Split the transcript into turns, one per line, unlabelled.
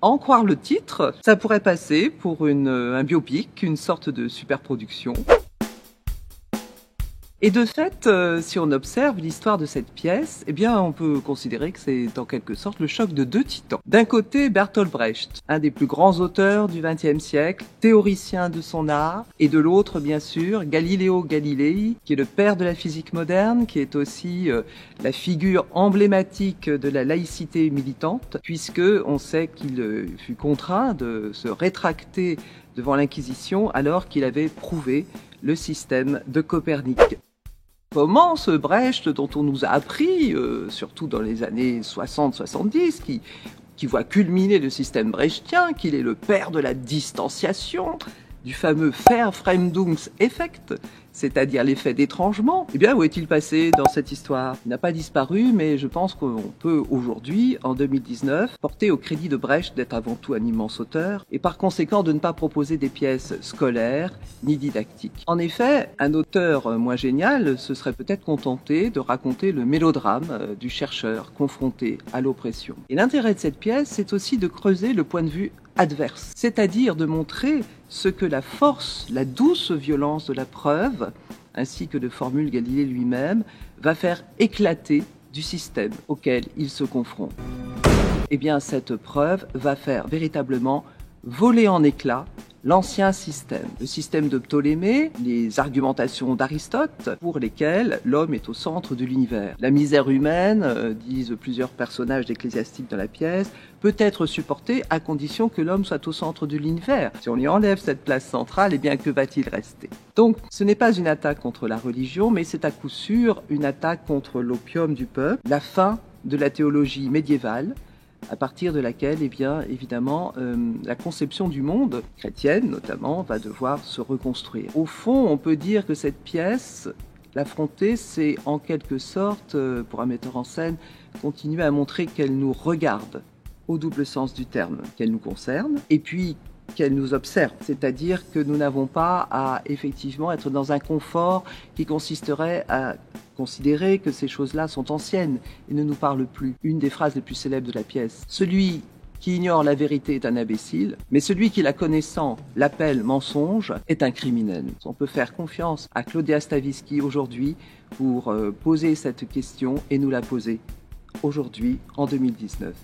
En croire le titre, ça pourrait passer pour un biopic, une sorte de superproduction. Et de fait, si on observe l'histoire de cette pièce, eh bien, on peut considérer que c'est en quelque sorte le choc de deux titans. D'un côté, Bertolt Brecht, un des plus grands auteurs du XXe siècle, théoricien de son art, et de l'autre, bien sûr, Galileo Galilei, qui est le père de la physique moderne, qui est aussi la figure emblématique de la laïcité militante, puisque on sait qu'il fut contraint de se rétracter devant l'Inquisition alors qu'il avait prouvé le système de Copernic. Comment ce Brecht, dont on nous a appris, surtout dans les années 60-70, qui voit culminer le système brechtien, qu'il est le père de la distanciation, du fameux Verfremdungseffekt, c'est-à-dire l'effet d'étrangement, eh bien, où est-il passé dans cette histoire? Il n'a pas disparu, mais je pense qu'on peut aujourd'hui, en 2019, porter au crédit de Brecht d'être avant tout un immense auteur, et par conséquent de ne pas proposer des pièces scolaires ni didactiques. En effet, un auteur moins génial se serait peut-être contenté de raconter le mélodrame du chercheur confronté à l'oppression. Et l'intérêt de cette pièce, c'est aussi de creuser le point de vue adverse, c'est-à-dire de montrer ce que la force, la douce violence de la preuve, ainsi que de formule Galilée lui-même, va faire éclater du système auquel il se confronte. Eh bien, cette preuve va faire véritablement voler en éclats l'ancien système, le système de Ptolémée, les argumentations d'Aristote, pour lesquelles l'homme est au centre de l'univers. La misère humaine, disent plusieurs personnages ecclésiastiques dans la pièce, peut être supportée à condition que l'homme soit au centre de l'univers. Si on lui enlève cette place centrale, eh bien, que va-t-il rester? Donc, ce n'est pas une attaque contre la religion, mais c'est à coup sûr une attaque contre l'opium du peuple, la fin de la théologie médiévale, à partir de laquelle, eh bien, évidemment, la conception du monde, chrétienne notamment, va devoir se reconstruire. Au fond, on peut dire que cette pièce, l'affronter, c'est en quelque sorte, pour un metteur en scène, continuer à montrer qu'elle nous regarde, au double sens du terme, qu'elle nous concerne, et puis qu'elle nous observe, c'est-à-dire que nous n'avons pas à effectivement être dans un confort qui consisterait à considérer que ces choses-là sont anciennes et ne nous parlent plus. Une des phrases les plus célèbres de la pièce. Celui qui ignore la vérité est un imbécile, mais celui qui la connaissant l'appelle mensonge est un criminel. On peut faire confiance à Claudia Stavisky aujourd'hui pour poser cette question et nous la poser aujourd'hui en 2019.